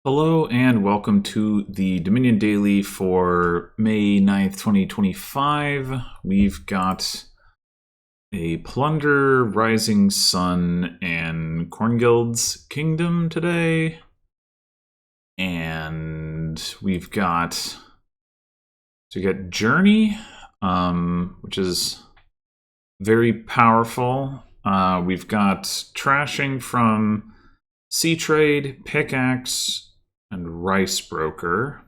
Hello and welcome to the Dominion Daily for May 9th, 2025. We've got a Plunder, Rising Sun, and Corngild's Kingdom today. And we've got Journey, which is very powerful. We've got Trashing from Sea Trade, Pickaxe, and Rice Broker.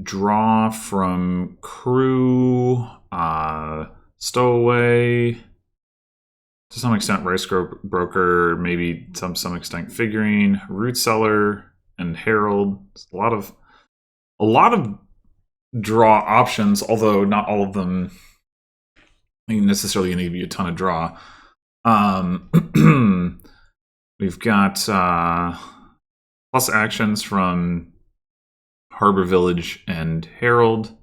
Draw from Crew, Stowaway, to some extent Rice Broker, maybe to some extent Figurine, Root Cellar, and Herald. A lot of draw options, although not all of them necessarily going to give you a ton of draw. We've got plus actions from Harbor Village and Herald,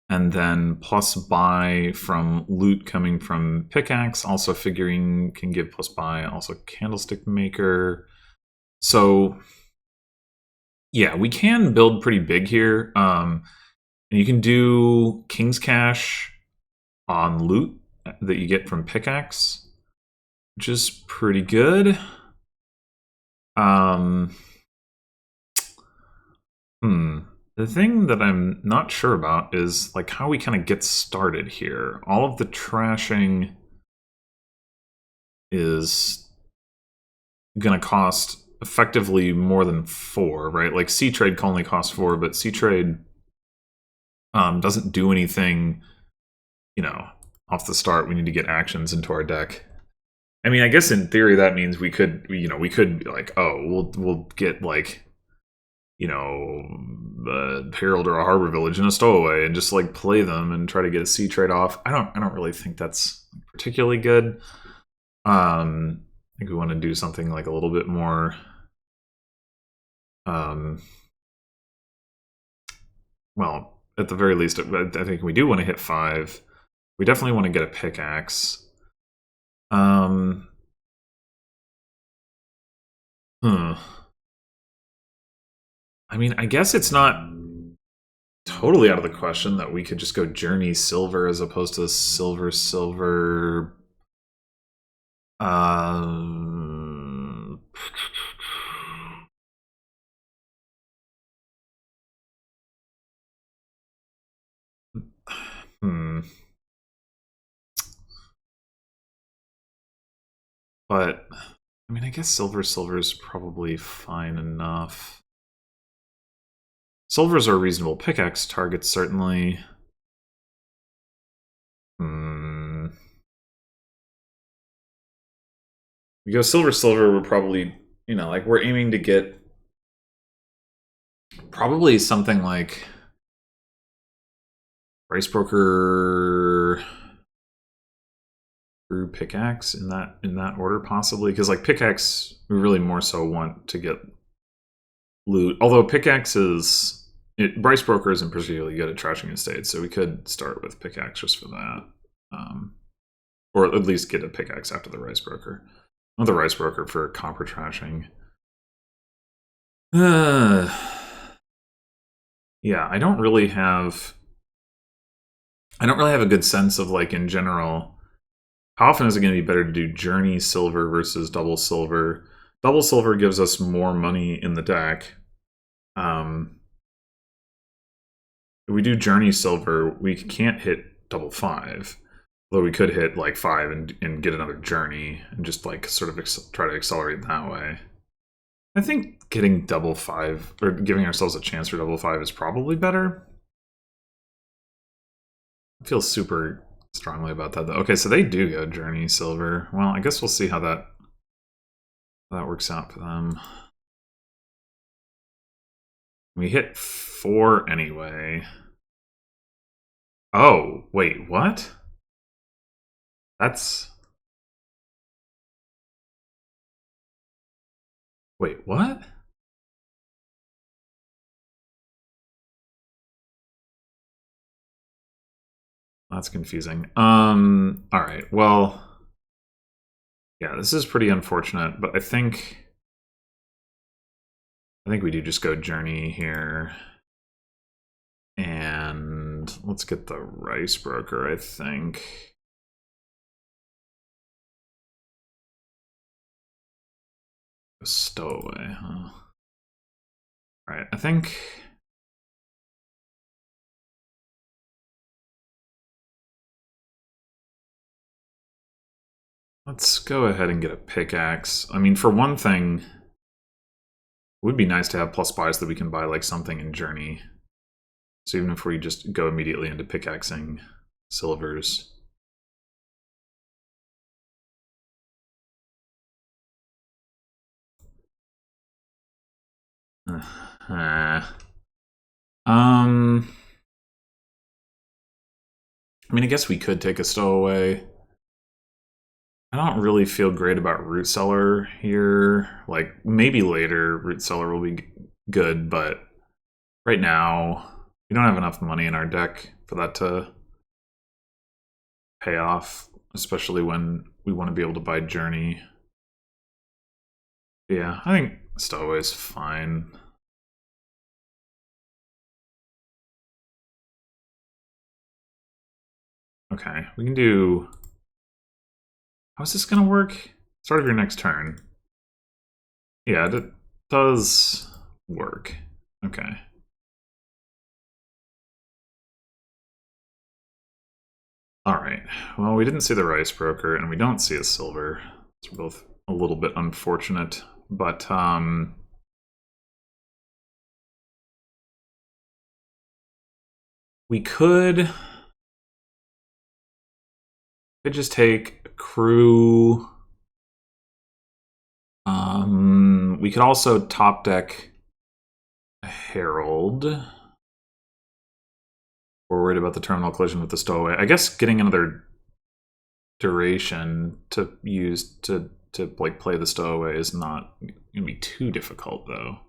and then plus buy from loot coming from Pickaxe. Also Figurine can give plus buy, also Candlestick Maker. So yeah, we can build pretty big here. And you can do King's Cash on loot that you get from Pickaxe, which is pretty good. The thing that I'm not sure about is like how we kind of get started here. All of the trashing is gonna cost effectively more than 4, right? Like Sea Trade can only cost 4, but Sea Trade doesn't do anything, off the start. We need to get actions into our deck. I mean, I guess in theory that means we could be like, oh, we'll get like, a Herald or a Harbor Village and a Stowaway and just like play them and try to get a Sea Trade off. I don't really think that's particularly good. I think we want to do something like a little bit more well, at the very least, I think we do want to hit 5. We definitely want to get a Pickaxe. I mean, I guess it's not totally out of the question that we could just go Journey Silver as opposed to Silver. But I mean, I guess Silver is probably fine enough. Silvers are reasonable Pickaxe targets, certainly. We go Silver, we're probably, like we're aiming to get probably something like Rice Broker through Pickaxe in that order, possibly. Because like Pickaxe, we really more so want to get loot. Although Pickaxe Rice Broker isn't particularly good at trashing estates, so we could start with Pickaxe just for that. Or at least get a Pickaxe after the Rice Broker. Not the Rice Broker for copper trashing. Yeah, I don't really have a good sense of, like, in general, how often is it going to be better to do Journey Silver versus Double Silver? Double Silver gives us more money in the deck. If we do Journey Silver, we can't hit double 5. Although we could hit like 5 and get another Journey and just like sort of try to accelerate that way. I think getting double 5 or giving ourselves a chance for double 5 is probably better. I feel super strongly about that though. Okay, so they do go Journey Silver. Well, I guess we'll see how that works out for them. We hit 4 anyway. Oh, wait, what? Wait, what? That's confusing. Alright, well, yeah, this is pretty unfortunate, but I think I think we do just go journey here. And let's get the rice broker, I think. Stowaway, huh? Alright, I think... let's go ahead and get a pickaxe. I mean, for one thing, it would be nice to have plus buys so that we can buy like something in journey. So even if we just go immediately into pickaxing silvers. I mean, I guess we could take a stowaway. I don't really feel great about root cellar here. Like, maybe later root cellar will be good, but right now we don't have enough money in our deck for that to pay off, especially when we want to be able to buy journey. Yeah, I think stowaway is fine. Okay, we can do... how's this gonna work? Start of your next turn. Yeah, it does work. Okay. Alright, well, we didn't see the rice broker, and we don't see a silver. It's both a little bit unfortunate, but, we could just take a crew. We could also top deck a herald. We're worried about the terminal collision with the stowaway. I guess getting another duration to use to like play the stowaway is not gonna be too difficult though.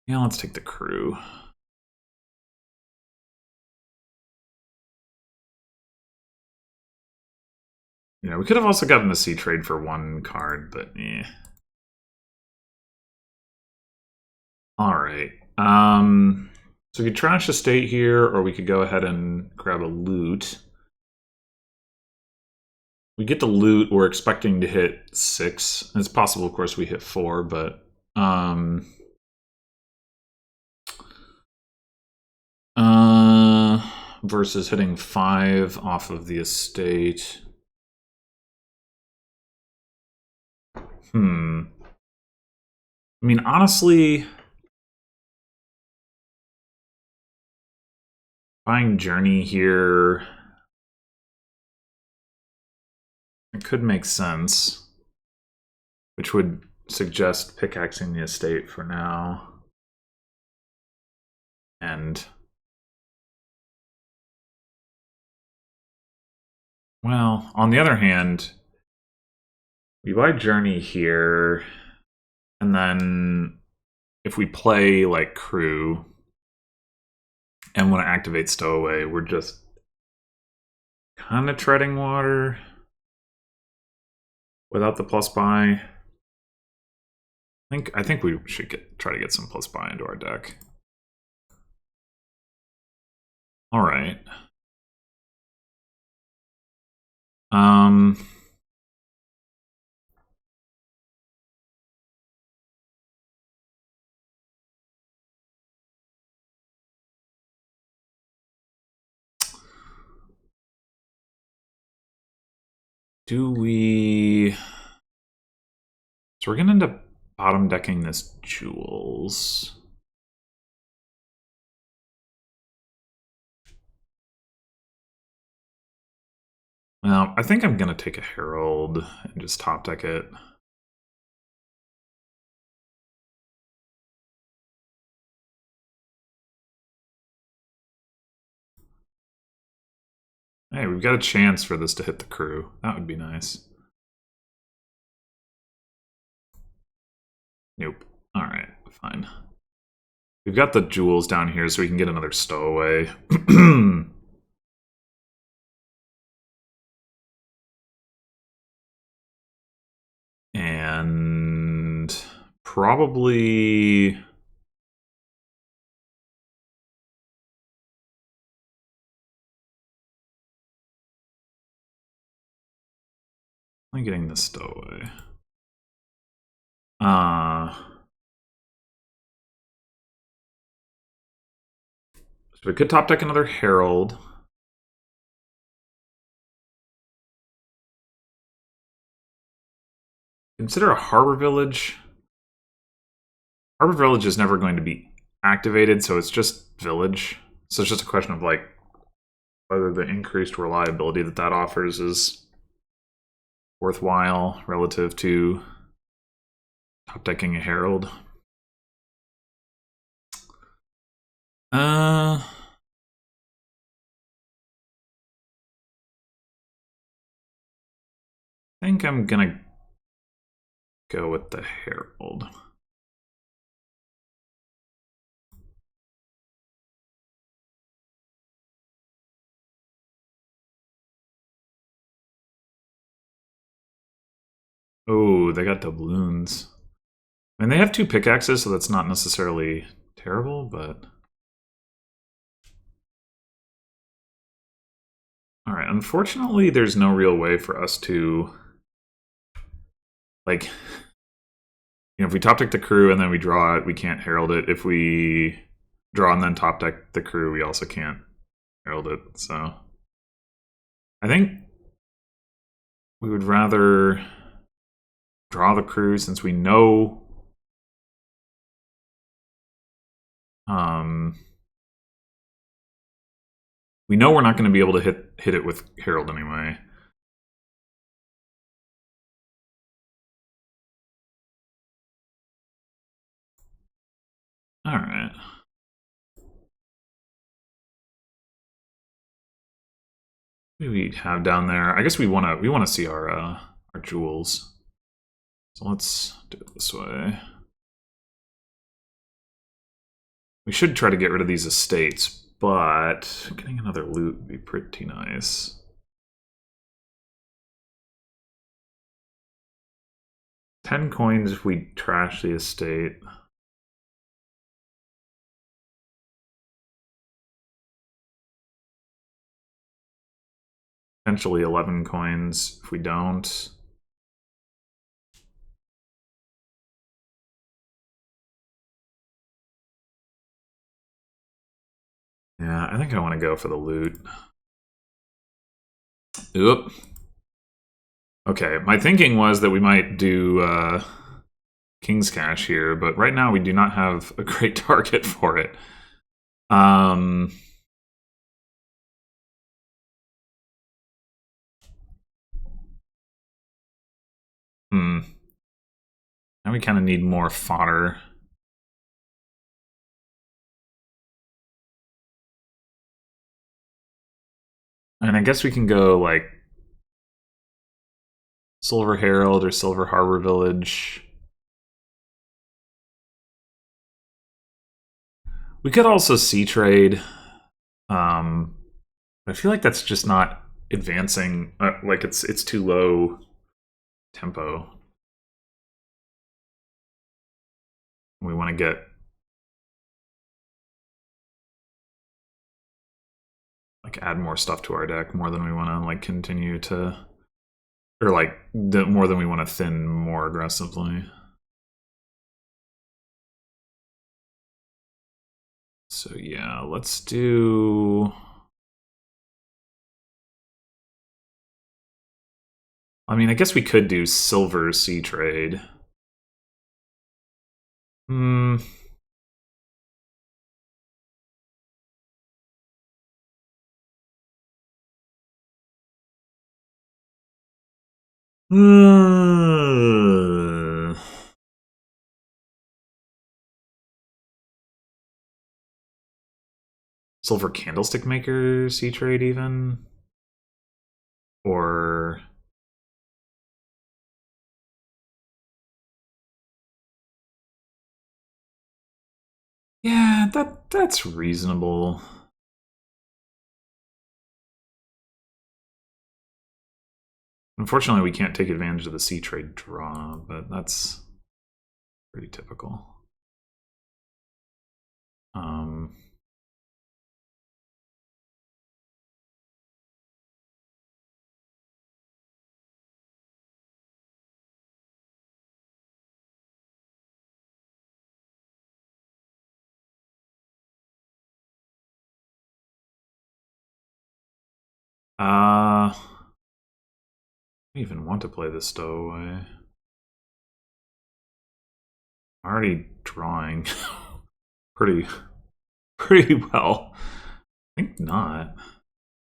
Yeah, let's take the crew. Yeah, we could have also gotten the sea trade for one card, but eh. Alright. So we could trash a state here, or we could go ahead and grab a loot. We get the loot, we're expecting to hit 6. It's possible, of course, we hit 4, but... versus hitting 5 off of the estate. I mean, honestly... buying Journey here... it could make sense. Which would suggest pickaxing the estate for now. And... well, on the other hand, we buy Journey here, and then if we play like Crew and want to activate Stowaway, we're just kind of treading water without the plus buy. I think we should try to get some plus buy into our deck. All right. Do we... so we're gonna end up bottom decking this Jewels. Well, I think I'm gonna take a Herald and just top deck it. Hey, we've got a chance for this to hit the crew. That would be nice. Nope. Alright, fine. We've got the Jewels down here so we can get another Stowaway. And probably... I'm getting this stowaway. So we could top deck another Herald. Consider a Harbor Village. Harbor Village is never going to be activated, so it's just Village. So it's just a question of like whether the increased reliability that that offers is worthwhile relative to top decking a Herald. I think I'm gonna go with the Herald. Oh, they got doubloons. I mean, they have 2 pickaxes, so that's not necessarily terrible, but... Alright, unfortunately, there's no real way for us to... Like... You know, if we top deck the crew and then we draw it, we can't herald it. If we draw and then top deck the crew, we also can't herald it, so... I think we would rather draw the crew since we know... we know we're not going to be able to hit it with Herald anyway. All right. What do we have down there? I guess we want to see our jewels. So let's do it this way. We should try to get rid of these estates, but getting another loot would be pretty nice. $10 coins if we trash the estate. Potentially 11 coins if we don't. Yeah, I think I want to go for the loot. Oop. Okay, my thinking was that we might do King's Cash here, but right now we do not have a great target for it. Now we kind of need more fodder. And I guess we can go like Silver Herald or Silver Harbor Village. We could also sea trade. I feel like that's just not advancing. Like it's too low tempo. We want to get like add more stuff to our deck more than we want to like continue to, or like more than we want to thin more aggressively. So yeah, let's do... I mean, I guess we could do silver sea trade. Silver Candlestick Maker sea trade even? Or... Yeah, that's reasonable. Unfortunately, we can't take advantage of the sea trade draw, but that's pretty typical. I don't even want to play the stowaway. Already drawing pretty well. I think not.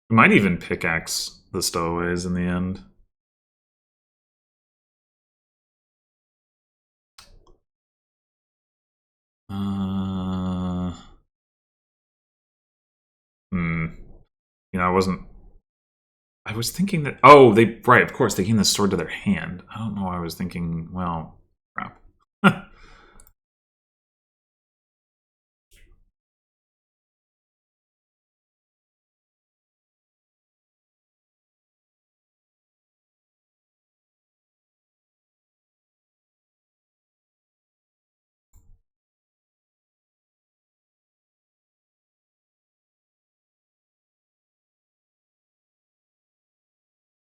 We might even pickaxe the stowaways in the end. You know, I was thinking that. Oh, right. Of course, they gain the sword to their hand. I don't know why I was thinking. Well, crap.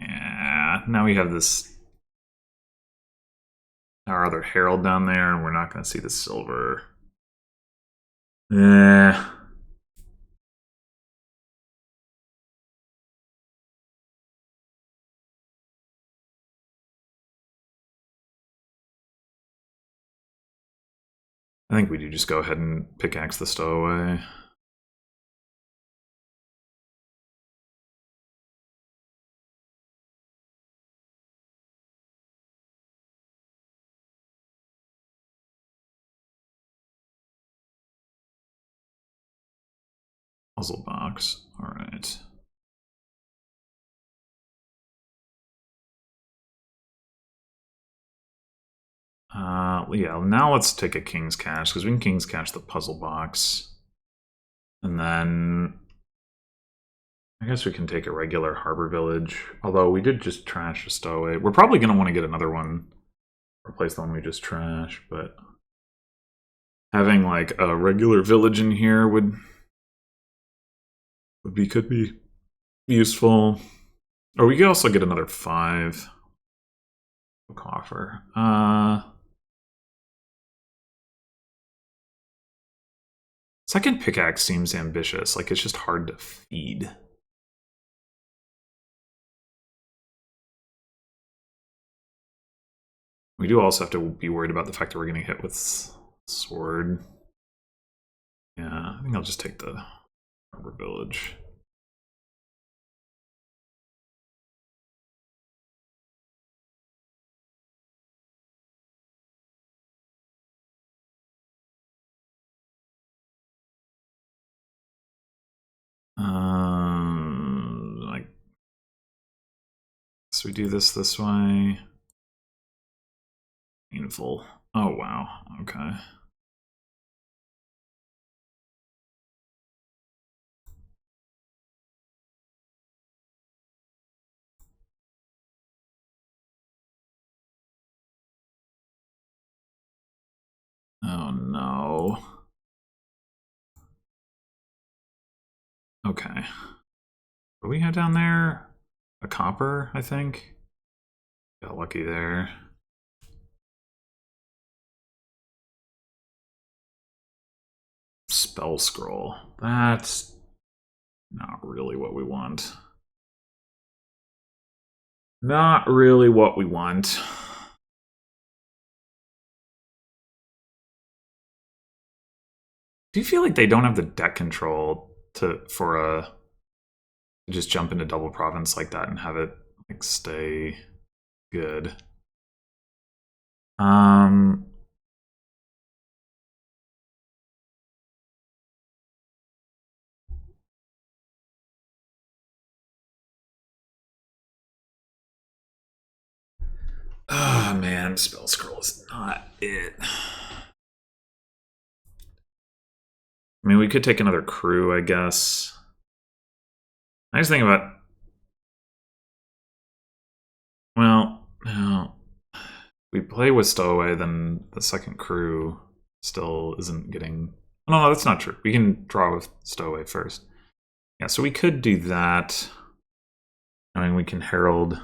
Yeah. Now we have this. Our other herald down there, and we're not going to see the silver. Yeah. I think we do just go ahead and pickaxe the stowaway. Puzzle box. All right. Yeah, now let's take a King's Cache, because we can King's Cache the puzzle box. And then I guess we can take a regular Harbor Village, although we did just trash a stowaway. We're probably going to want to get another one, replace the one we just trashed, but having like a regular village in here could be useful. Or we could also get another 5 coffer. Second pickaxe seems ambitious. Like, it's just hard to feed. We do also have to be worried about the fact that we're getting hit with sword. Yeah, I think I'll just take the Harbor Village. Like, so we do this way. Painful. Oh wow. Okay. Oh no. Okay. What do we have down there? A copper, I think. Got lucky there. Spell scroll. That's not really what we want. Not really what we want. Do you feel like they don't have the deck control to just jump into double province like that and have it like stay good? Oh man, spell scroll is not it. I mean, we could take another crew, I guess. Nice thing about... we play with Stowaway, then the second crew still isn't getting... Oh, no, that's not true. We can draw with Stowaway first. Yeah, so we could do that. I mean, we can Herald.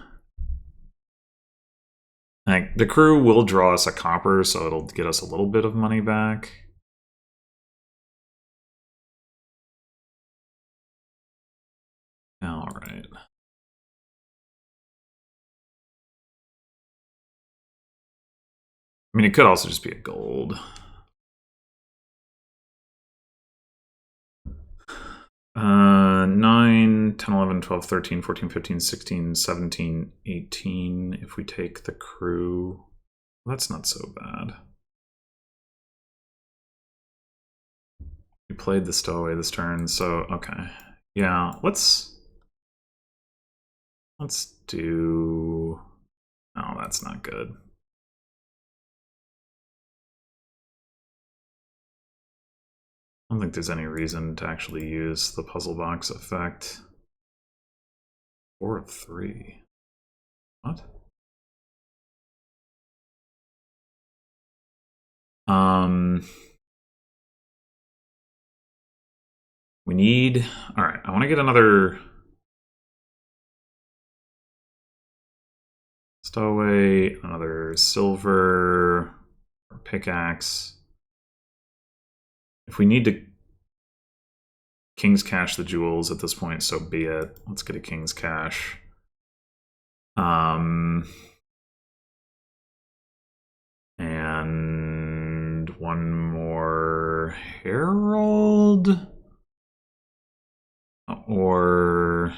Like, the crew will draw us a copper, so it'll get us a little bit of money back. All right. I mean, it could also just be a gold. Uh, 9, 10, 11, 12, 13, 14, 15, 16, 17, 18. If we take the crew, well, that's not so bad. We played the Stowaway this turn, so okay. Yeah, let's do... Oh, that's not good. I don't think there's any reason to actually use the puzzle box effect. 4 of 3. What? We need... Alright, I want to get another... Stowaway, another silver, or pickaxe. If we need to King's Cash the jewels at this point, so be it. Let's get a King's Cash. And one more Herald? Or...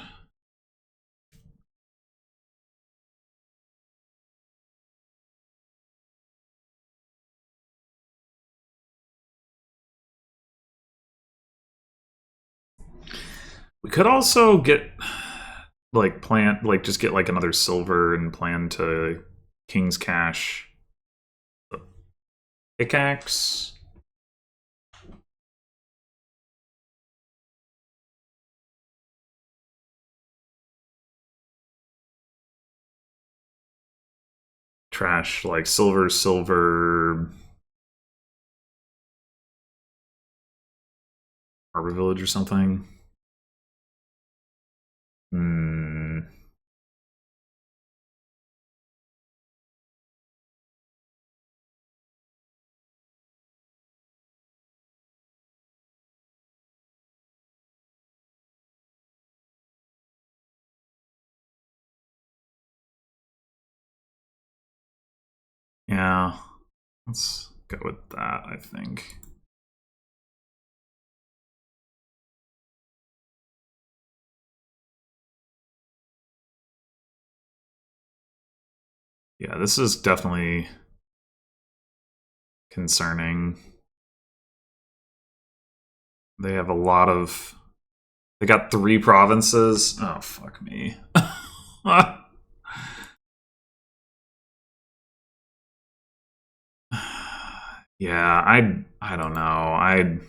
We could also get, like, just get, like, another silver and plan to King's Cash pickaxe. Trash, like, silver, Harbor Village or something. Yeah, let's go with that, I think. Yeah, this is definitely concerning. They have a lot of... They got 3 provinces. Oh, fuck me. Yeah, I don't know. I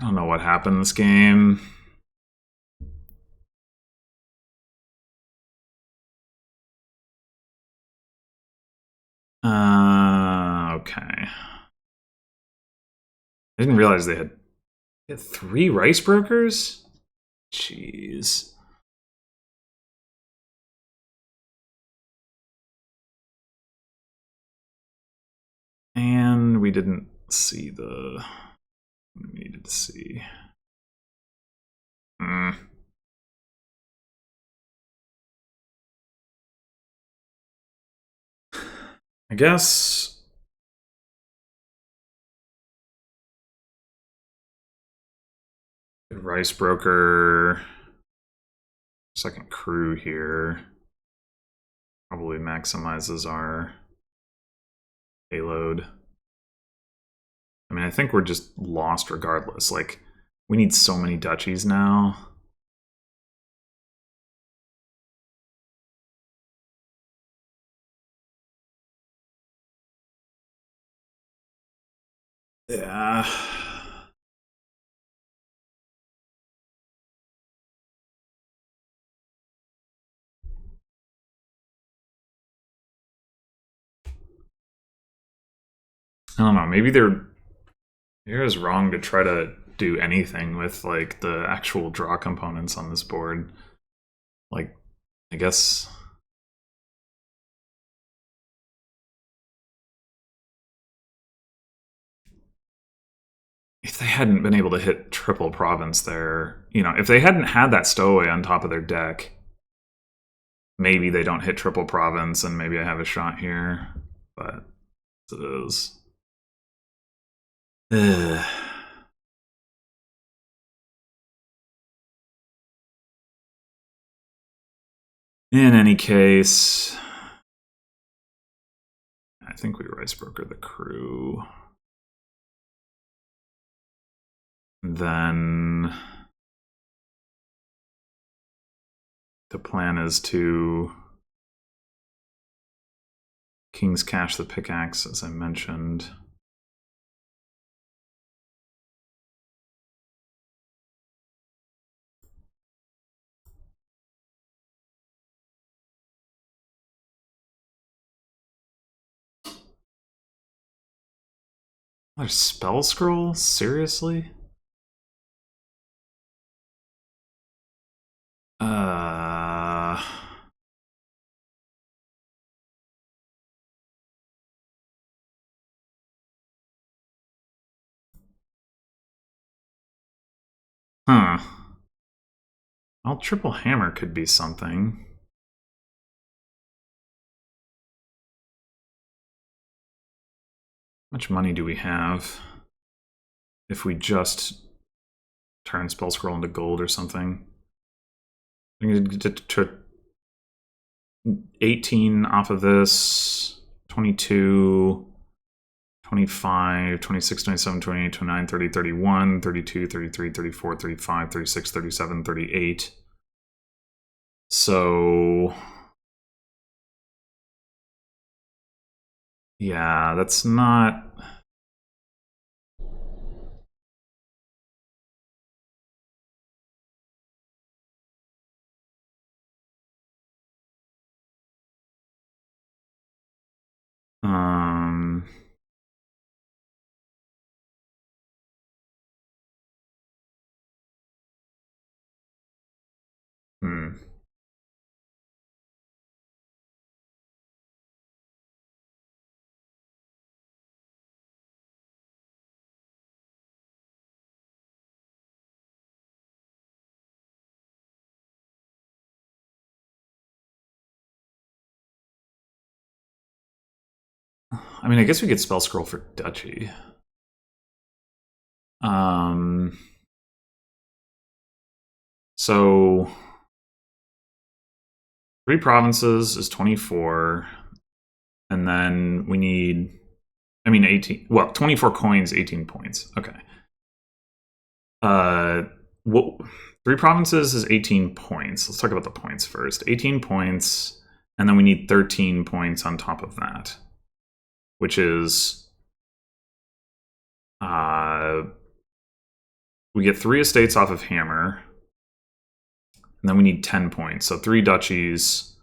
don't know what happened this game. Okay. I didn't realize they had 3 rice brokers? Jeez. And we didn't see the... We needed to see. I guess... Rice broker... Second crew here. Probably maximizes our payload. I mean, I think we're just lost regardless. Like, we need so many duchies now. Yeah. I don't know. Maybe they're just wrong to try to do anything with like the actual draw components on this board. Like, I guess. If they hadn't been able to hit triple province there, if they hadn't had that stowaway on top of their deck, maybe they don't hit triple province and maybe I have a shot here. But it is. Ugh. In any case, I think we rice broker the crew. Then the plan is to King's Cash the pickaxe, as I mentioned. Another spell scroll? Seriously? Huh. Well, triple hammer could be something. How much money do we have if we just turn spell scroll into gold or something? I can get 18 off of this, 22, 25, 26, 27, 28, 29, 30, 31, 32, 33, 34, 35, 36, 37, 38. So, yeah, that's not... Hmm. I mean, I guess we could spell scroll for duchy. So 3 provinces is 24, and then we need, 18. Well, 24 coins, 18 points. Okay. What? 3 provinces is 18 points. Let's talk about the points first. 18 points, and then we need 13 points on top of that, which is we get 3 estates off of hammer, and then we need 10 points. So 3 duchies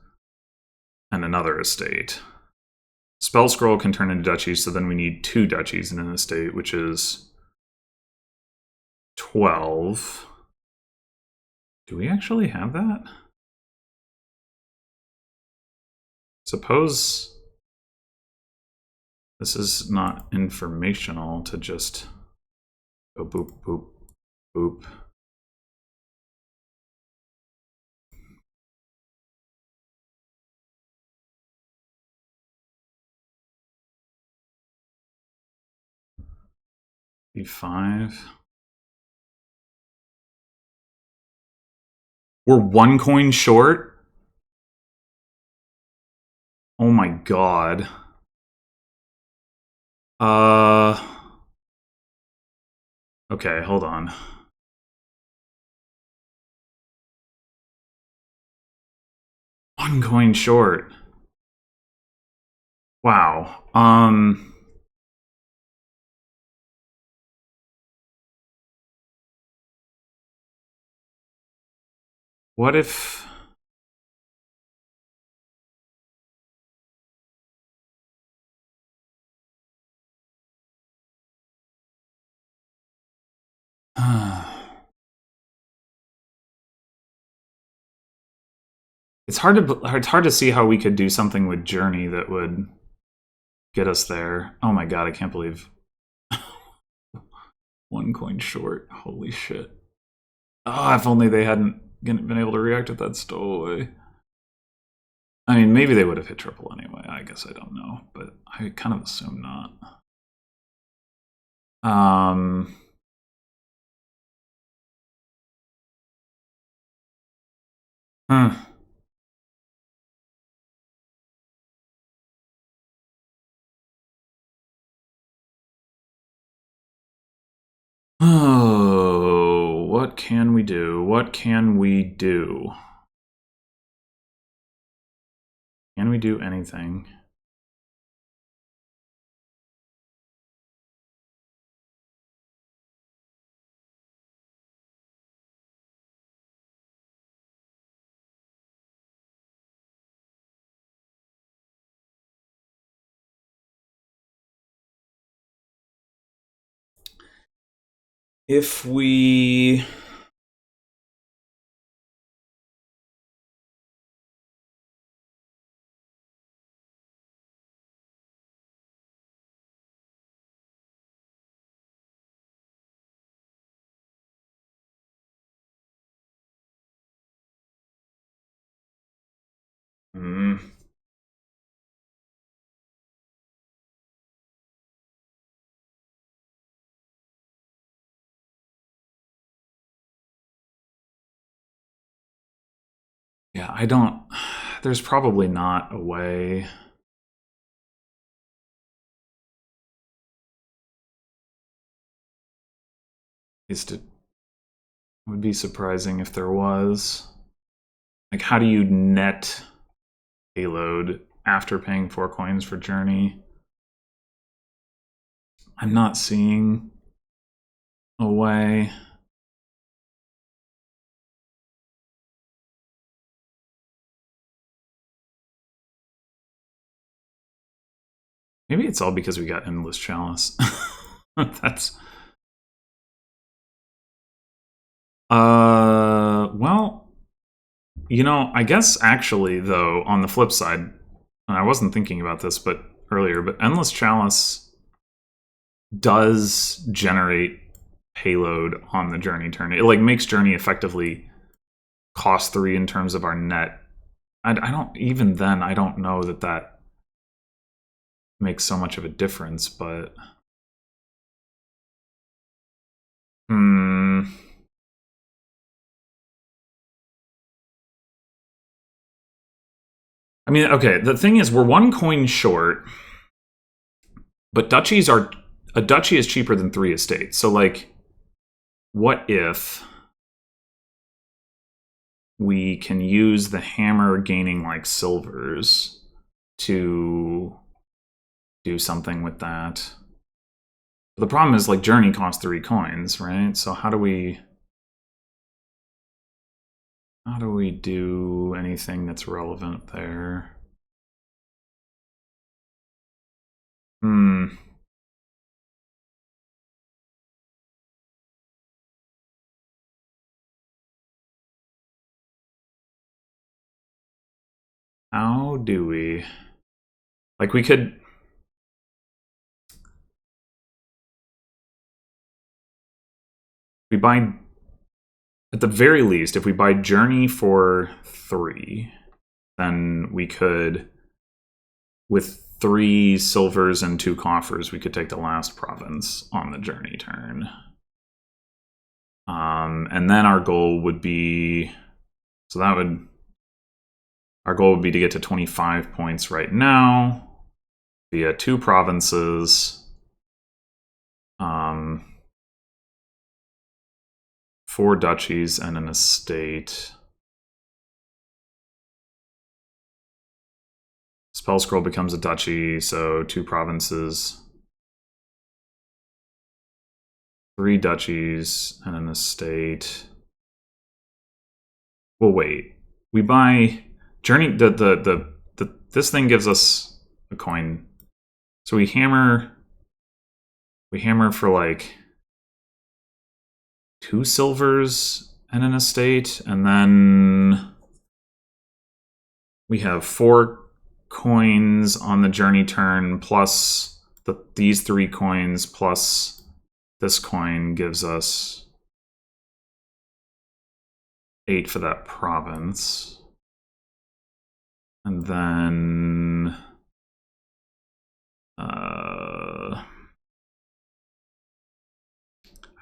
and another estate. Spell scroll can turn into duchies, so then we need 2 duchies in an estate, which is 12. Do we actually have that? Suppose this is not informational to just go boop, boop, boop. B5. We're 1 coin short? Oh my god. Okay, hold on. One coin short. Wow. What if... It's hard to see how we could do something with Journey that would get us there. Oh my god, I can't believe 1 coin short. Holy shit. Oh, if only they hadn't been able to react with that stowaway. I mean, maybe they would have hit triple anyway. I guess I don't know, but I kind of assume not. Huh. Oh, what can we do? What can we do? Can we do anything? If we... Yeah, I don't... There's probably not a way. It would be surprising if there was. Like, how do you net payload after paying 4 coins for Journey? I'm not seeing a way. Maybe it's all because we got Endless Chalice. That's... Well, you know, I guess actually, though, on the flip side, and I wasn't thinking about this but earlier, but Endless Chalice does generate payload on the Journey turn. It like makes Journey effectively cost 3 in terms of our net. I don't, even then, I don't know that that makes so much of a difference, but... I mean, okay, the thing is, we're 1 coin short, but duchies are... A duchy is cheaper than 3 estates. So, like, what if we can use the hammer gaining, like, silvers to do something with that? But the problem is, like, Journey costs 3 coins, right? So how do we do anything that's relevant there? How do we... Like, we could... We buy... At the very least, if we buy Journey for 3, then we could... With 3 silvers and 2 coffers, we could take the last province on the Journey turn. And then our goal would be... So that would... Our goal would be to get to 25 points right now via 2 provinces. 4 duchies and an estate. Spell Scroll becomes a duchy, so 2 provinces. 3 duchies and an estate. Well, wait. We buy Journey. This thing gives us a coin, so we hammer. We hammer for like 2 silvers and an estate, and then we have 4 coins on the journey turn, plus these 3 coins, plus this coin gives us 8 for that province. And then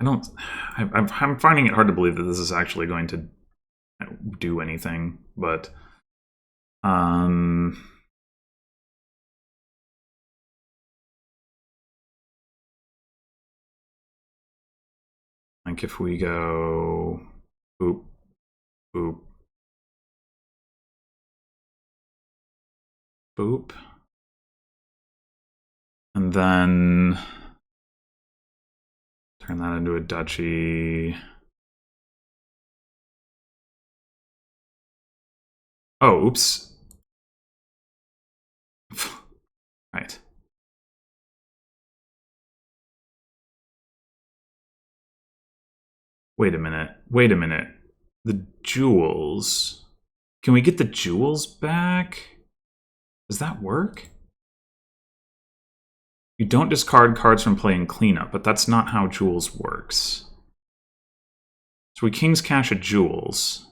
I'm finding it hard to believe that this is actually going to do anything, but like if we go boop, boop, boop, and then turn that into a duchy. Oh, oops. Right. Wait a minute. Wait a minute. The jewels. Can we get the jewels back? Does that work? You don't discard cards from playing cleanup, but that's not how jewels works. So we King's Cash a jewels.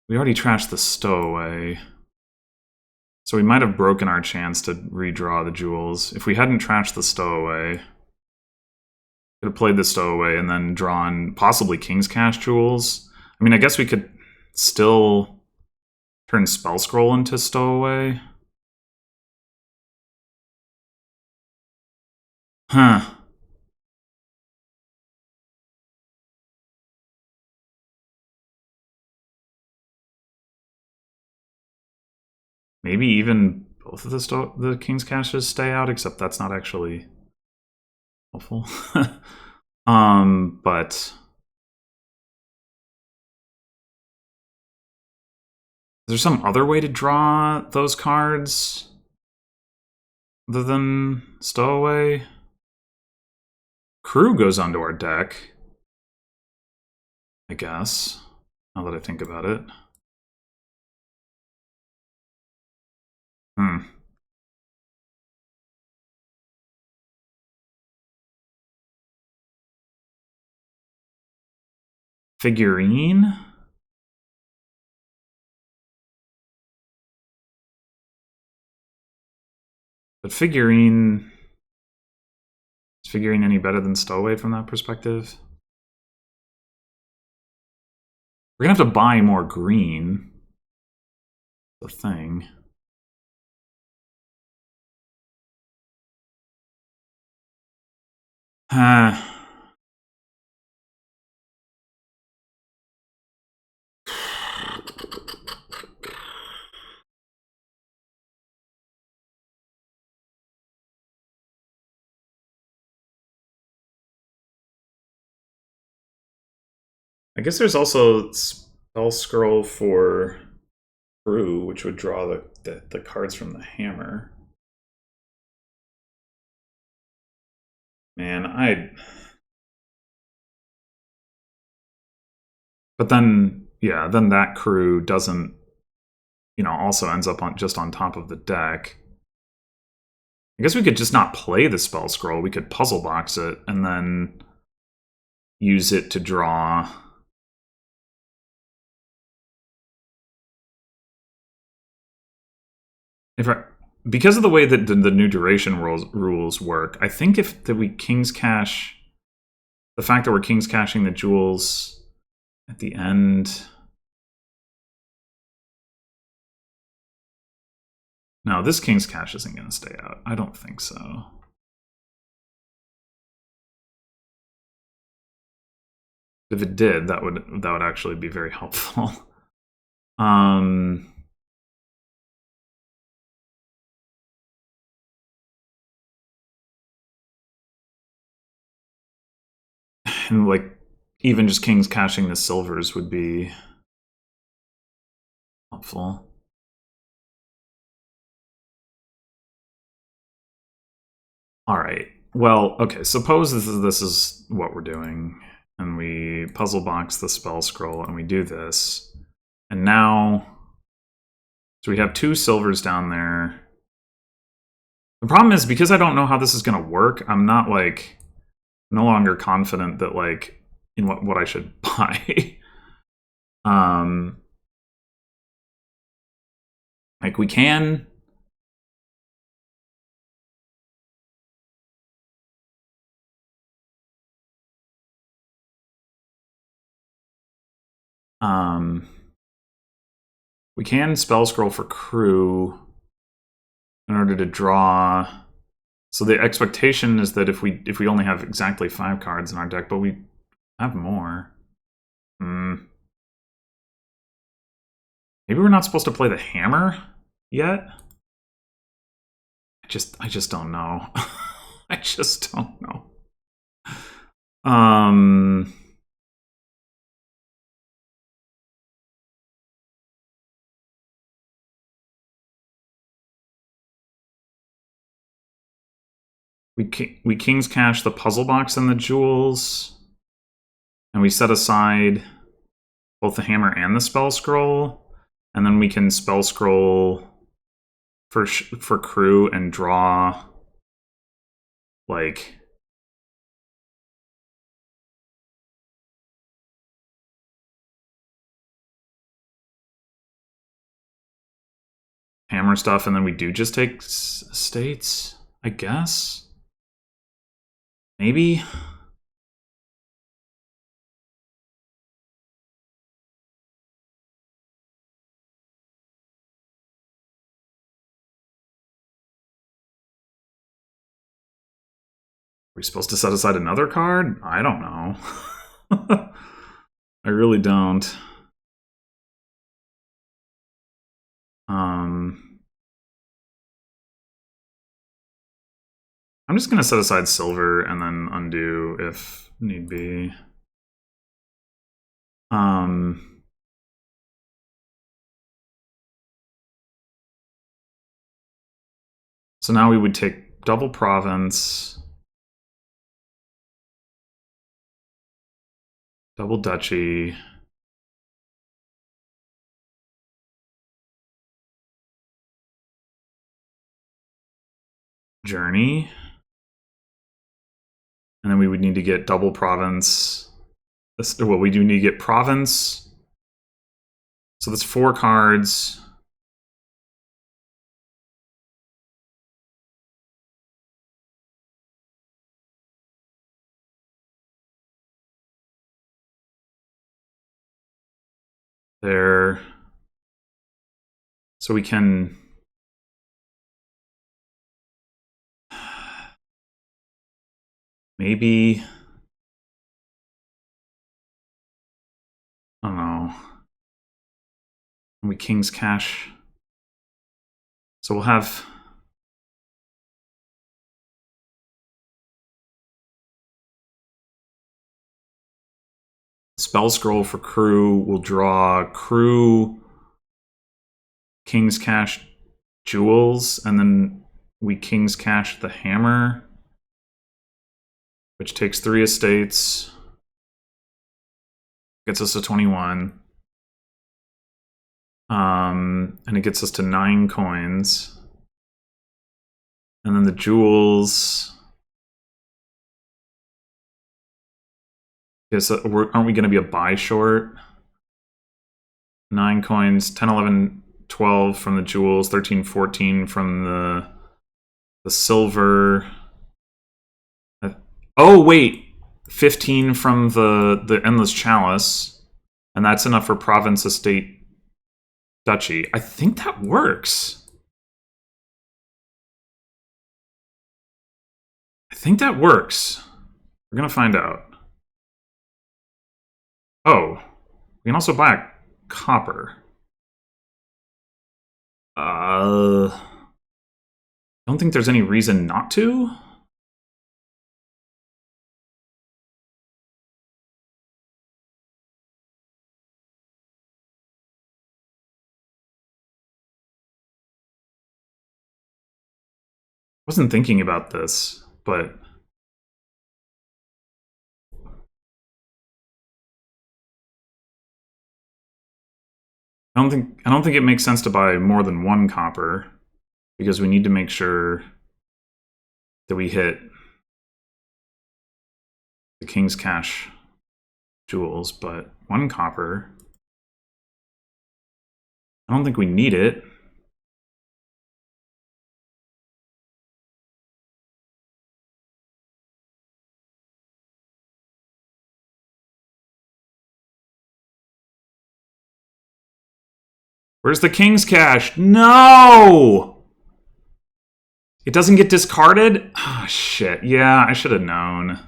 We already trashed the stowaway. So we might have broken our chance to redraw the jewels. If we hadn't trashed the stowaway, could have played the stowaway and then drawn possibly King's Cash jewels. I mean, I guess we could still turn Spell Scroll into stowaway. Huh. Maybe even both of the King's Caches stay out, except that's not actually helpful. But is there some other way to draw those cards other than stowaway? Crew goes onto our deck, I guess, now that I think about it. Figurine? But figurine... Is figurine any better than stowaway from that perspective? We're gonna have to buy more green. The thing. I guess there's also Spell Scroll for Crew, which would draw the cards from the hammer. Man, But then, yeah, then that crew doesn't, also ends up just on top of the deck. I guess we could just not play the Spell Scroll. We could puzzle box it and then use it to draw. Because of the way that the new duration rules work, I think we King's Cash, the fact that we're King's Cashing the jewels at the end. No, this King's Cash isn't going to stay out. I don't think so. If it did, that would actually be very helpful. And like even just King's Cashing the silvers would be helpful. All right, Well, okay, suppose this is what we're doing, and we puzzle box the spell scroll, and we do this. And now, so we have 2 silvers down there. The problem is, because I don't know how this is going to work, I'm not, like, no longer confident that, like, in what I should buy. Like, we can... we can spell scroll for crew in order to draw. So the expectation is that if we only have exactly 5 cards in our deck, but we have more. Maybe we're not supposed to play the hammer yet? I just don't know. I just don't know. We King's Cash the puzzle box and the jewels, and we set aside both the hammer and the spell scroll, and then we can spell scroll for crew and draw, like, hammer stuff, and then we do just take states, I guess. Maybe. Are we supposed to set aside another card? I don't know. I really don't. I'm just going to set aside silver and then undo if need be. So now we would take double province, double duchy, journey, and then we would need to get double province. Well, we do need to get province. So that's 4 cards. There. So we can... maybe... I don't know. We King's Cash. So we'll have... spell scroll for crew. We'll draw crew, King's Cash, jewels, and then we King's Cash the hammer, which takes 3 estates, gets us to 21, and it gets us to 9 coins, and then the jewels. Yes, aren't we going to be a buy short? 9 coins, 10, 11, 12 from the jewels, 13, 14 from the silver. Oh, wait! 15 from the Endless Chalice. And that's enough for Province, Estate, Duchy. I think that works. I think that works. We're going to find out. Oh, we can also buy a copper. I don't think there's any reason not to. Wasn't thinking about this, but I don't think it makes sense to buy more than 1 copper, because we need to make sure that we hit the King's Cash jewels, but 1 copper, I don't think we need it. Where's the King's Cash? No! It doesn't get discarded? Ah, oh, shit. Yeah, I should have known.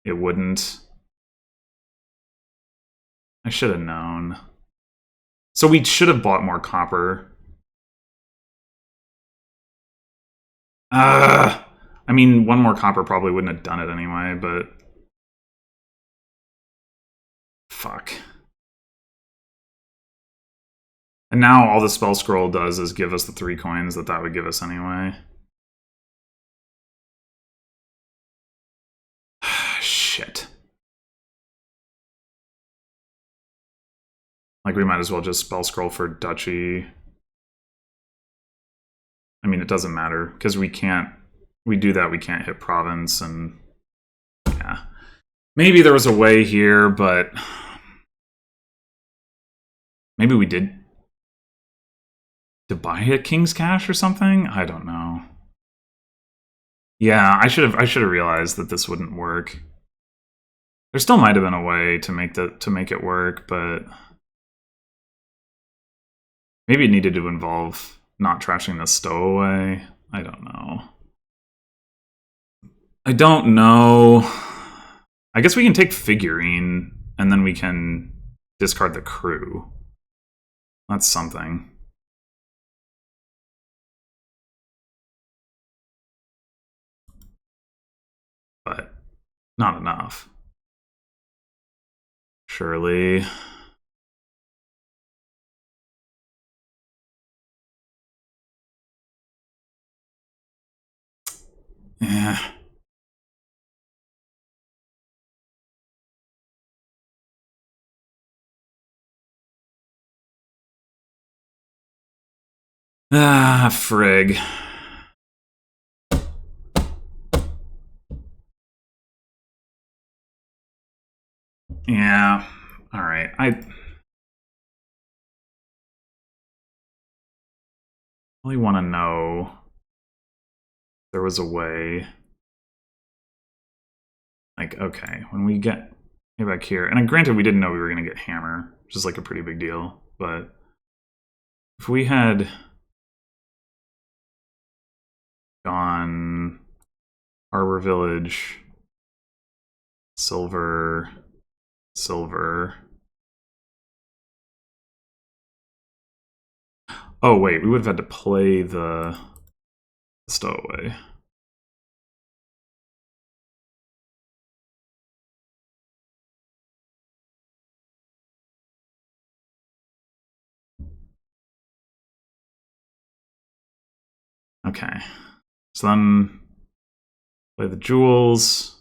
It wouldn't. I should have known. So we should have bought more copper. I mean, 1 more copper probably wouldn't have done it anyway, but... Fuck. And now all the spell scroll does is give us the 3 coins that would give us anyway. Shit. Like, we might as well just spell scroll for Duchy. I mean, it doesn't matter, because we can't... We do that, we can't hit Province, and... Yeah. Maybe there was a way here, but... Maybe we did... To buy a King's Cash or something? I don't know. Yeah, I should have realized that this wouldn't work. There still might have been a way to make it work, but maybe it needed to involve not trashing the stowaway. I don't know. I don't know. I guess we can take figurine, and then we can discard the crew. That's something. But not enough. Surely. Yeah. Ah, frig. Yeah. All right. I really want to know if there was a way. Like, okay, when we get back here, and granted, we didn't know we were going to get Hammer, which is like a pretty big deal, but if we had gone Harbor Village, silver, silver. Oh, wait, we would have had to play the stowaway. Okay, so then play the jewels.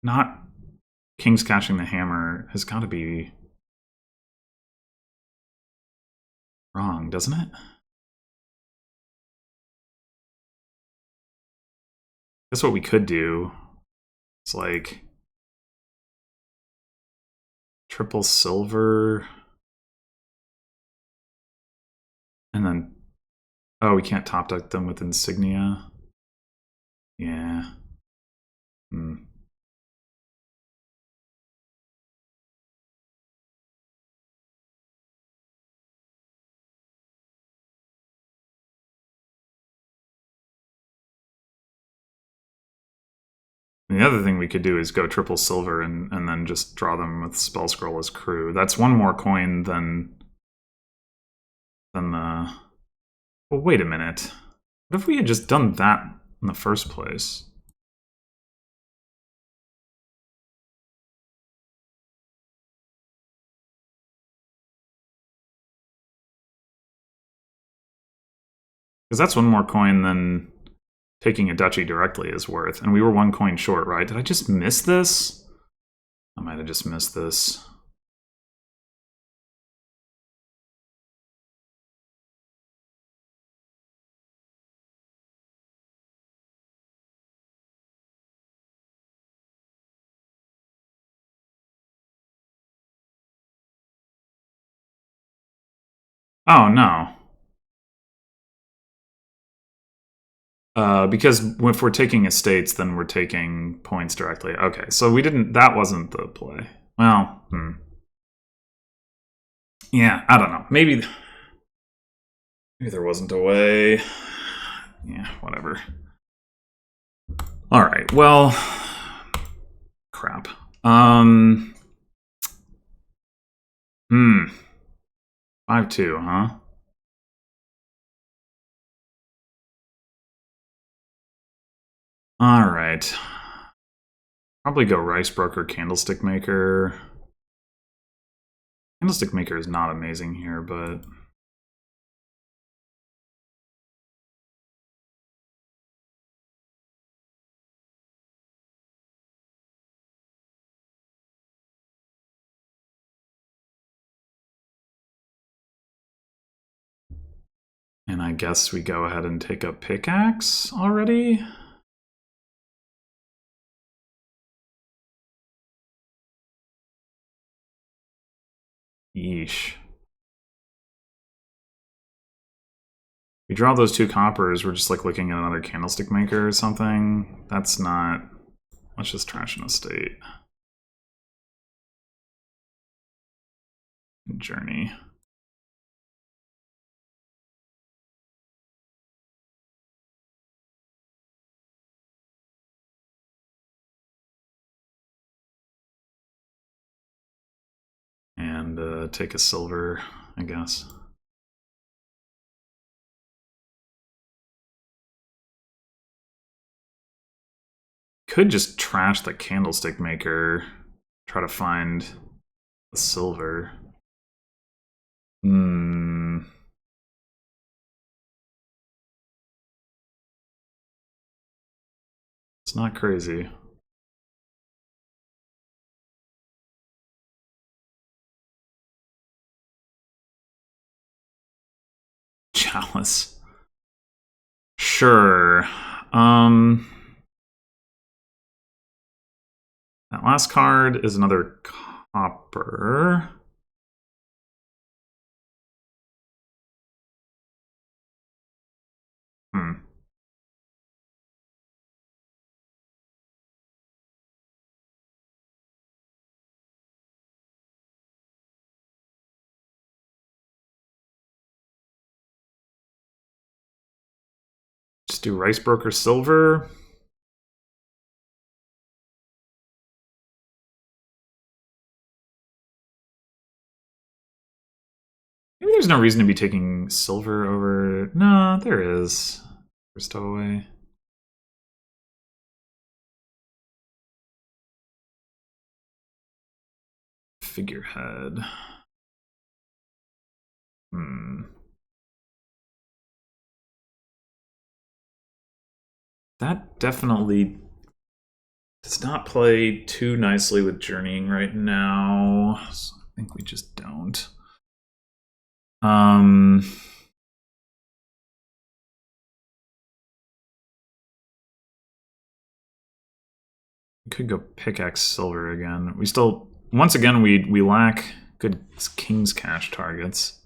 Not King's Cashing the Hammer has got to be wrong, doesn't it? That's what we could do. It's like triple silver. And then, oh, we can't top deck them with insignia. Yeah. Hmm. And the other thing we could do is go triple silver and then just draw them with spell scroll as crew. That's 1 more coin than the... Well, wait a minute. What if we had just done that in the first place? Because that's one more coin than taking a duchy directly is worth. And we were 1 coin short, right? Did I just miss this? I might have just missed this. Oh, no. Because if we're taking estates, then we're taking points directly. Okay, so we didn't... That wasn't the play. Well, yeah, I don't know. Maybe there wasn't a way. Yeah, whatever. All right, well... Crap. 5-2, huh? All right. Probably go rice broker, candlestick maker. Candlestick maker is not amazing here, but and I guess we go ahead and take a pickaxe already. Yeesh. We draw those 2 coppers, we're just like looking at another candlestick maker or something. That's not... Let's just trash an estate. Journey. And take a silver, I guess. Could just trash the candlestick maker, try to find the silver. It's not crazy. Chalice. Sure. That last card is another copper. Just do rice broker silver. Maybe there's no reason to be taking silver over... No, there is. For stowaway. Figurehead. That definitely does not play too nicely with journeying right now. So I think we just don't. We could go pickaxe silver again. We still, once again, we lack good king's cash targets.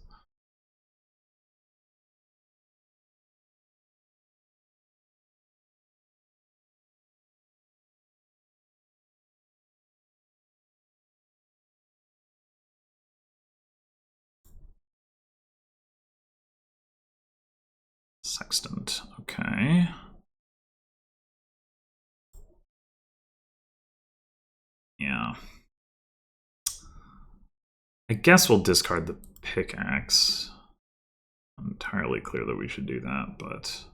Sextant, okay. Yeah. I guess we'll discard the pickaxe. I'm entirely clear that we should do that, but...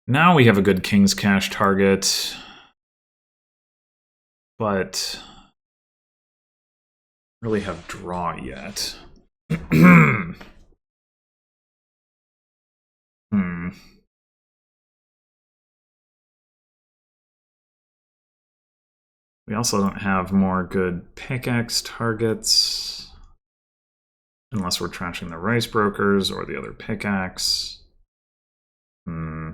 Now we have a good king's cash target. But... really have draw yet. Hmm. We also don't have more good pickaxe targets. Unless we're trashing the rice brokers or the other pickaxe. Hmm.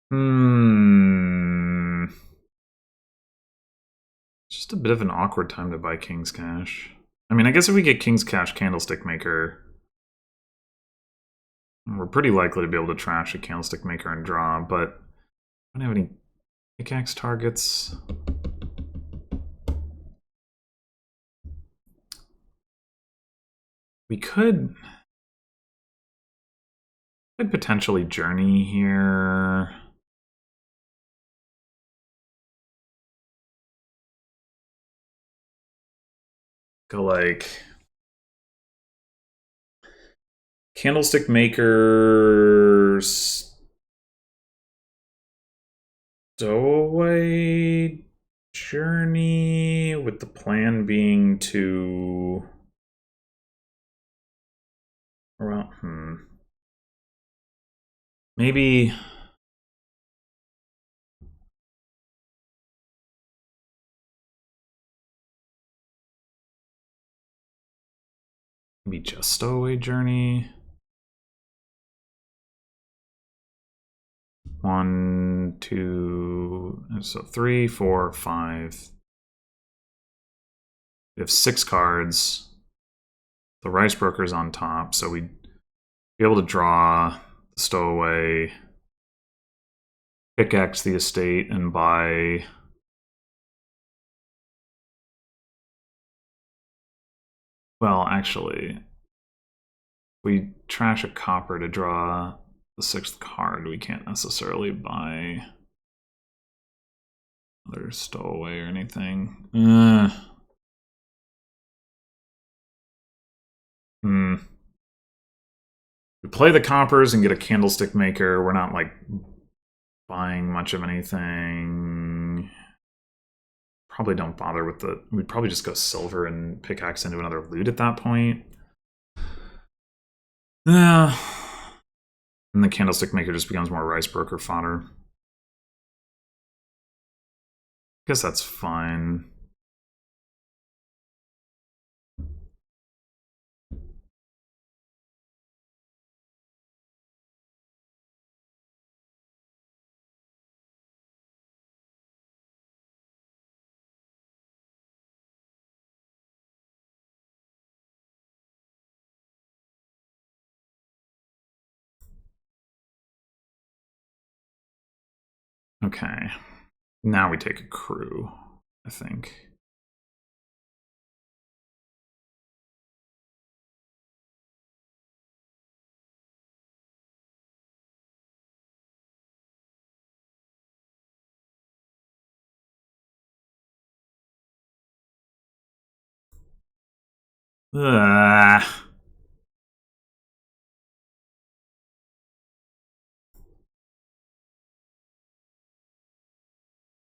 Hmm. Just a bit of an awkward time to buy King's Cash. I mean, I guess if we get King's Cash Candlestick Maker, we're pretty likely to be able to trash a Candlestick Maker and draw, but I don't have any pickaxe targets. We could potentially journey here. Go like Candlestick Makers, Stowaway Journey, with the plan being to, well, maybe just Stowaway Journey. 1, 2, so 3, 4, 5. We have 6 cards. The rice broker's on top, so we'd be able to draw the Stowaway, pickaxe the estate, and buy. Well, actually, we trash a copper to draw the 6th card. We can't necessarily buy another Stowaway or anything. We play the coppers and get a Candlestick Maker. We're not like buying much of anything. Probably don't bother with the. We'd probably just go silver and pickaxe into another loot at that point. Yeah. And the Candlestick Maker just becomes more rice broker fodder. Guess that's fine. Okay. Now we take a crew, I think. Ugh.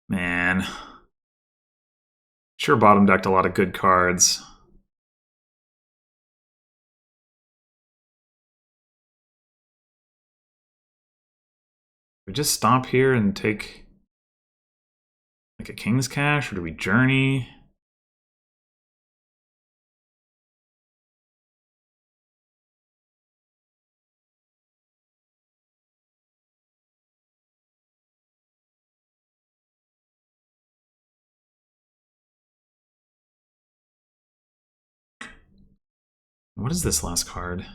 Man. Sure bottom decked a lot of good cards. We just stop here and take like a King's Cash, or do we journey? What is this last card?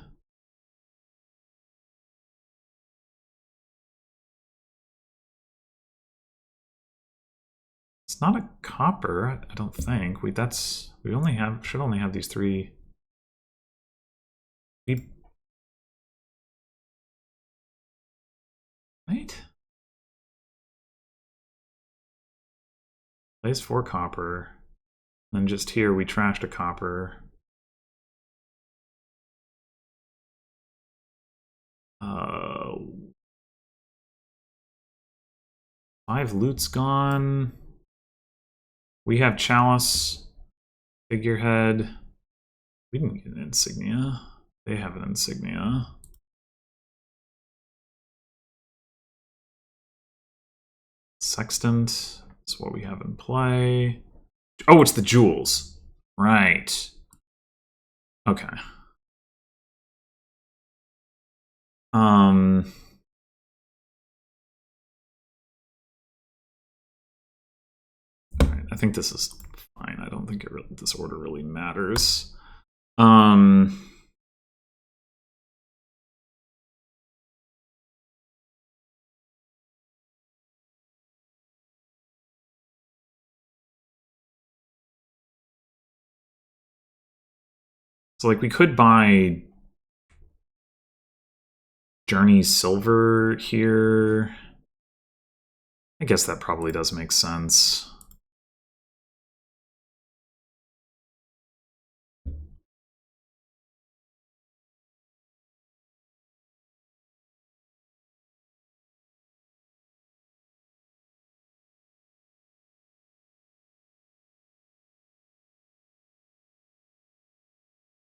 It's not a copper, I don't think. We should only have these 3. Right? Plays 4 copper. Then just here we trashed a copper. 5 loots gone. We have chalice, figurehead. We didn't get an insignia. They have an insignia. Sextant is what we have in play. Oh, it's the jewels. Right. Okay. All right, I think this is fine. I don't think this order really matters. So like we could buy Journey Silver here. I guess that probably does make sense.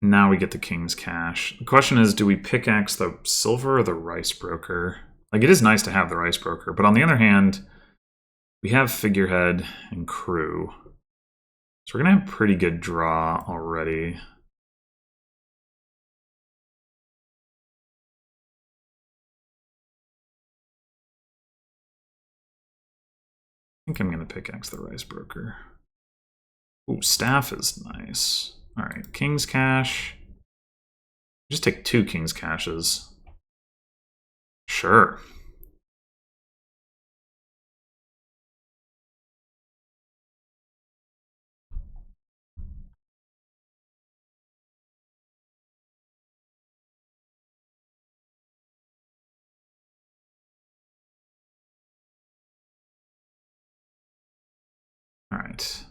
Now we get the King's Cash. The question is, do we pickaxe the silver or the rice broker? Like, it is nice to have the rice broker, but on the other hand, we have figurehead and crew. So we're going to have pretty good draw already. I think I'm going to pickaxe the rice broker. Ooh, staff is nice. All right, King's Cash. Just take 2 King's Cashes. Sure. All right.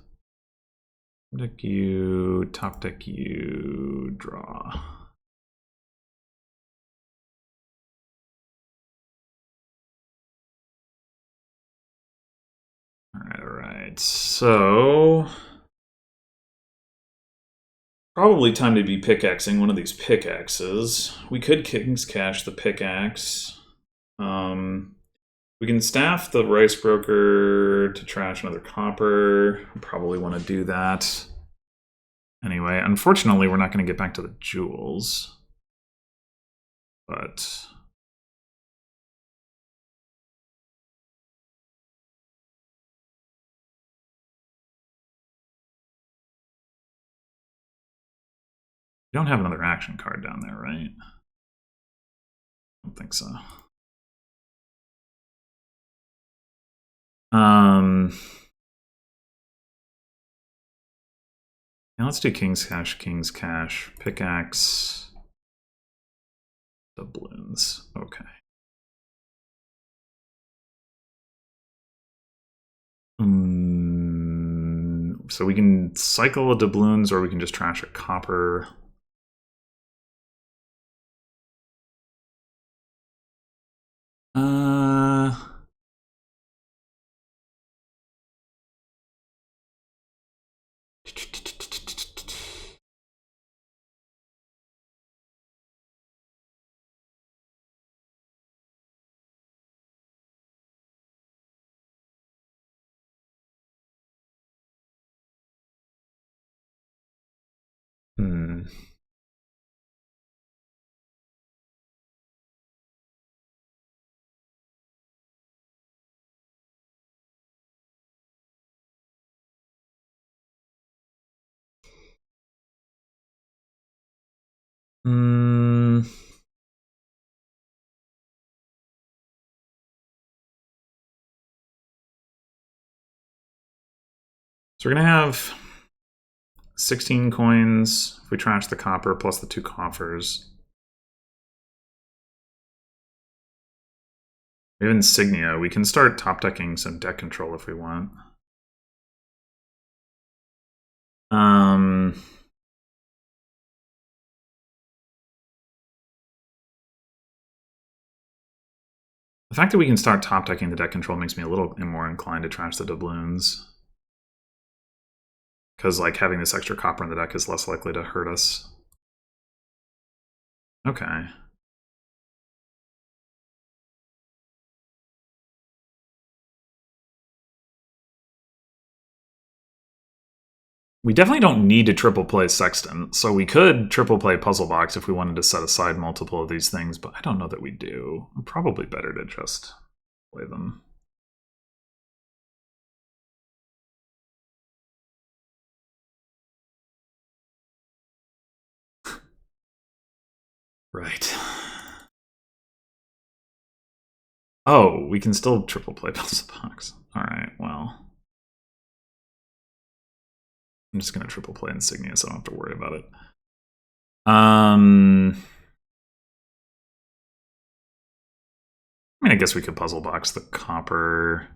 Deck you, top deck you, draw. All right. So probably time to be pickaxing one of these pickaxes. We could King's Cash the pickaxe. We can staff the rice broker to trash another copper. Probably want to do that. Anyway, unfortunately, we're not going to get back to the jewels. But you don't have another action card down there, right? I don't think so. Now let's do King's Cash, pickaxe, doubloons. Okay. So we can cycle a doubloons, or we can just trash a copper. So we're going to have 16 coins if we trash the copper, plus the 2 coffers. We have insignia. We can start top decking some deck control if we want. fact that we can start top decking the deck control makes me a little more inclined to trash the doubloons. Because like having this extra copper in the deck is less likely to hurt us. Okay. We definitely don't need to triple play Sextant, so we could triple play Puzzle Box if we wanted to set aside multiple of these things, but I don't know that we do. Probably better to just play them. Right. Oh, we can still triple play Puzzle Box. Alright, well. I'm just gonna triple play Insignia so I don't have to worry about it. I mean, I guess we could Puzzle Box the copper.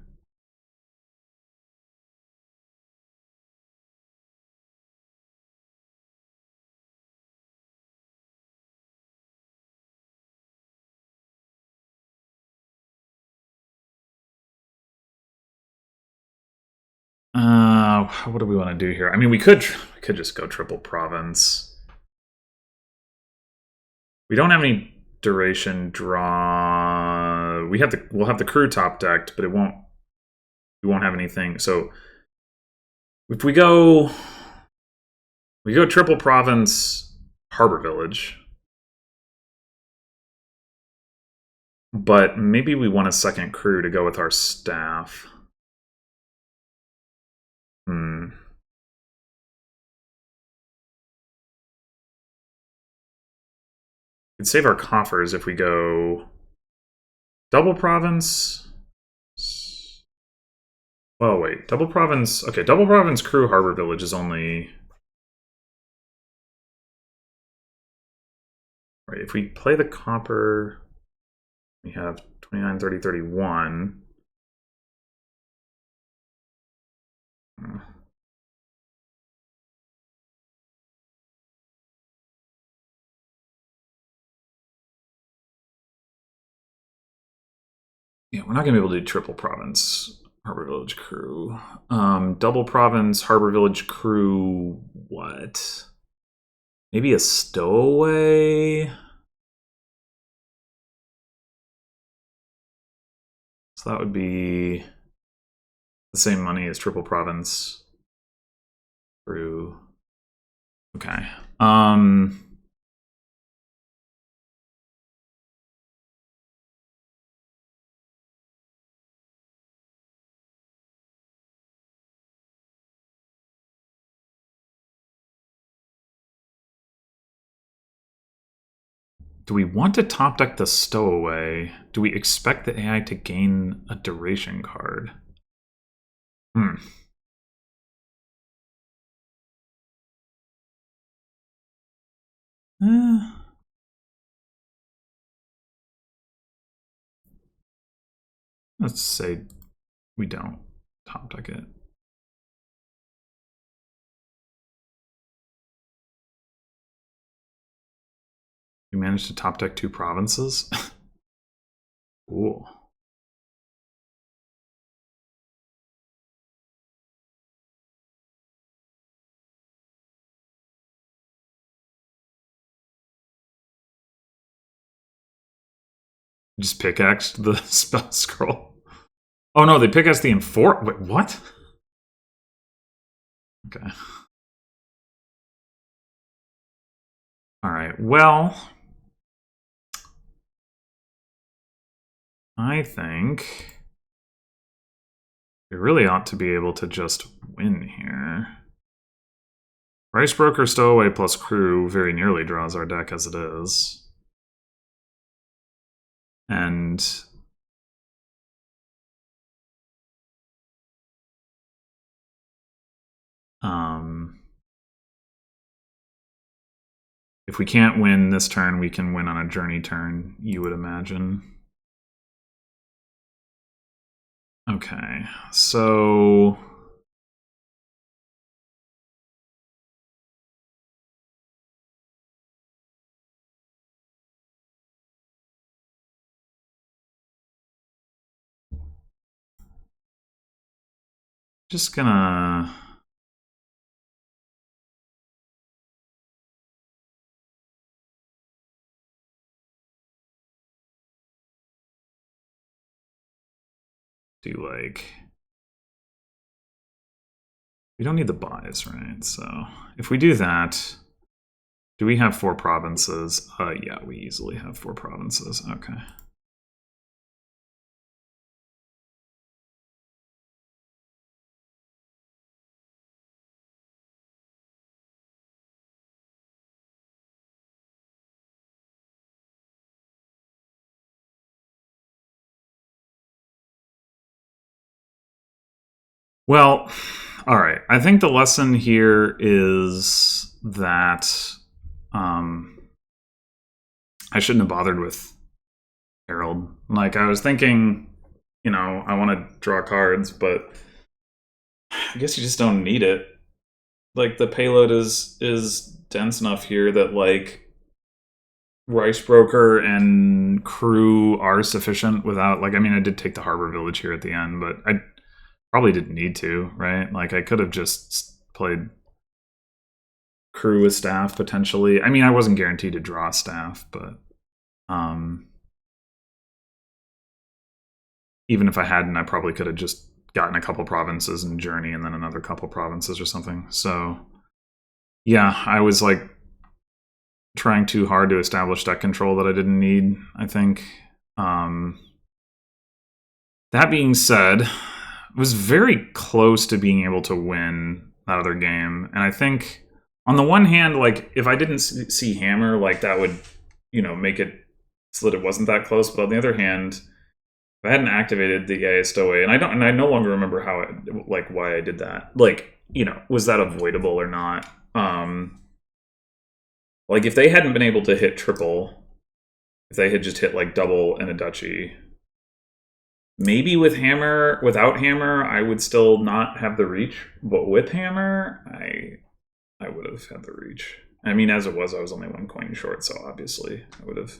What do we want to do here? I mean, we could just go triple province. We don't have any duration draw. We'll have the crew top decked, but we won't have anything. So if we go triple province Harbor Village. But maybe we want a second crew to go with our staff. We'd save our coffers if we go double province. Oh, wait. Double province. Okay, double province crew Harbor Village is only. Right, if we play the copper, we have 29, 30, 31. Yeah, we're not going to be able to do triple province Harbor Village crew. Double province Harbor Village crew, what? Maybe a stowaway? So that would be the same money as triple province crew. Okay. Do we want to top deck the stowaway? Do we expect the AI to gain a duration card? Let's say we don't top deck it. We managed to top deck 2 provinces? Cool. Just pickaxed the spell scroll. Oh no, they pickaxed the enforce. Wait, what? Okay. Alright, well. I think we really ought to be able to just win here. Rice Broker, Stowaway plus Crew very nearly draws our deck as it is. And if we can't win this turn, we can win on a journey turn, you would imagine. Okay, so Just gonna do like, we don't need the buys, right? So if we do that, do we have 4 provinces? Yeah, we easily have 4 provinces. Okay. Well, all right. I think the lesson here is that I shouldn't have bothered with Herald. Like, I was thinking, I want to draw cards, but I guess you just don't need it. Like, the payload is dense enough here that, like, Rice Broker and Crew are sufficient without, like, I mean, I did take the Harbor Village here at the end, but I probably didn't need to, right? Like, I could have just played Crew with Staff, potentially. I mean, I wasn't guaranteed to draw Staff, but even if I hadn't, I probably could have just gotten a couple provinces in Journey and then another couple provinces or something. So, yeah, I was, like, trying too hard to establish deck control that I didn't need, I think. That being said, I was very close to being able to win that other game. And I think, on the one hand, like, if I didn't see Hammer, like, that would, make it so that it wasn't that close. But on the other hand, if I hadn't activated the AI Stowaway, and I no longer remember how why I did that. Like, was that avoidable or not? Like, if they hadn't been able to hit triple, if they had just hit, like, double and a duchy, maybe without Hammer, I would still not have the reach. But with Hammer, I would have had the reach. I mean, as it was, I was only 1 coin short, so obviously I would have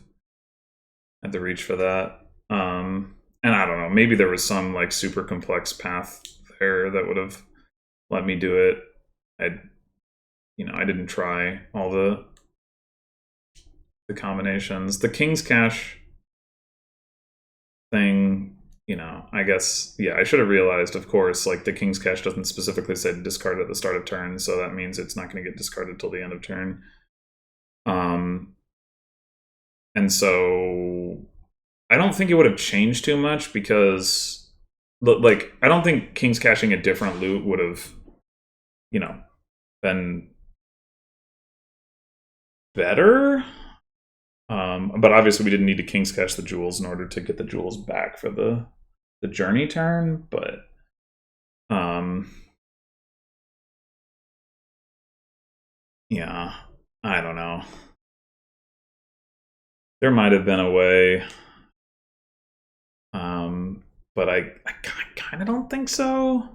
had the reach for that. And I don't know, maybe there was some, like, super complex path there that would have let me do it. I didn't try all the combinations. The King's Cash thing, I guess, yeah, I should have realized, of course, like, the King's Cash doesn't specifically say discard at the start of turn, so that means it's not going to get discarded till the end of turn. And so I don't think it would have changed too much because, like, I don't think King's Cashing a different loot would have, been better. But obviously we didn't need to King's Cash the jewels in order to get the jewels back for the journey turn, but yeah, I don't know. There might have been a way, but I kind of don't think so.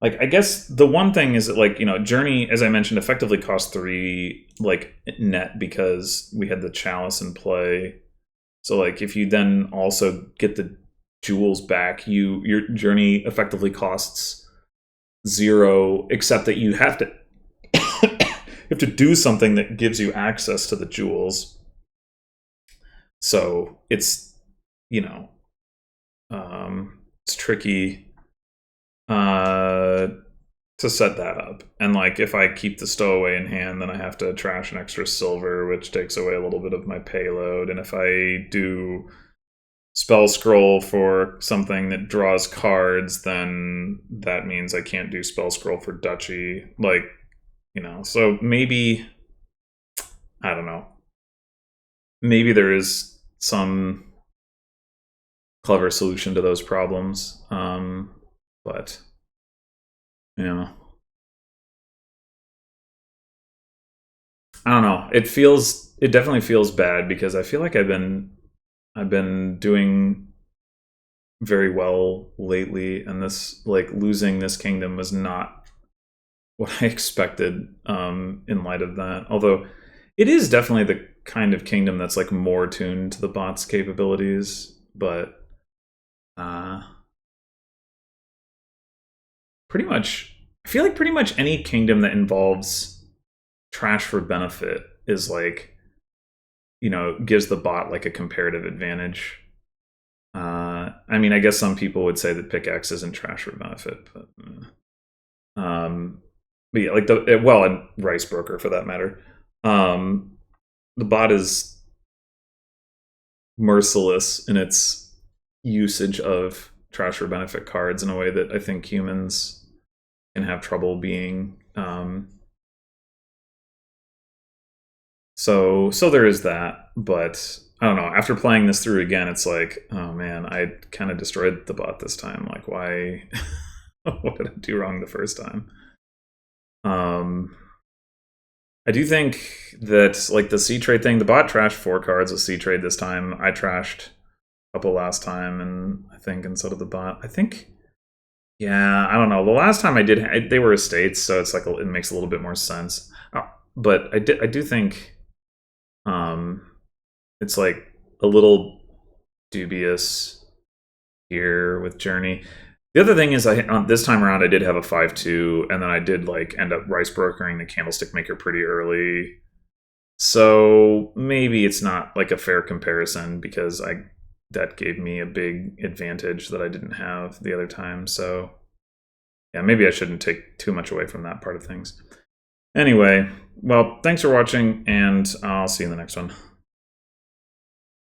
Like, I guess the one thing is that, like, Journey, as I mentioned, effectively cost 3, like, net because we had the Chalice in play. So, like, if you then also get the jewels back, your Journey effectively costs 0, except that you have to you have to do something that gives you access to the jewels. So it's it's tricky to set that up. And, like, if I keep the Stowaway in hand, then I have to trash an extra silver, which takes away a little bit of my payload. And if I do Spell Scroll for something that draws cards, then that means I can't do Spell Scroll for Duchy. Like, so maybe, I don't know. Maybe there is some clever solution to those problems. But, I don't know. It definitely feels bad because I feel like I've been doing very well lately, and this, like, losing this kingdom was not what I expected in light of that. Although it is definitely the kind of kingdom that's, like, more tuned to the bot's capabilities, but pretty much, I feel like pretty much any kingdom that involves trash for benefit is like, you know, gives the bot like a comparative advantage. I mean, I guess some people would say that pickaxe isn't trash for benefit, but yeah, like and rice broker for that matter. The bot is merciless in its usage of trash for benefit cards in a way that I think humans can have trouble being. So there is that, but I don't know. After playing this through again, it's like, oh man, I kind of destroyed the bot this time. Like, why? What did I do wrong the first time? I do think that like the C trade thing, the bot trashed 4 cards with C trade this time. I trashed a couple last time, and I think instead of the bot, I think, yeah, I don't know. The last time I did, they were estates, so it's like it makes a little bit more sense. But I do think it's like a little dubious here with Journey. The other thing is, this time around I did have a 5/2, and then I did like end up rice brokering the Candlestick Maker pretty early. So maybe it's not like a fair comparison because that gave me a big advantage that I didn't have the other time. So yeah, maybe I shouldn't take too much away from that part of things. Anyway, well, thanks for watching, and I'll see you in the next one.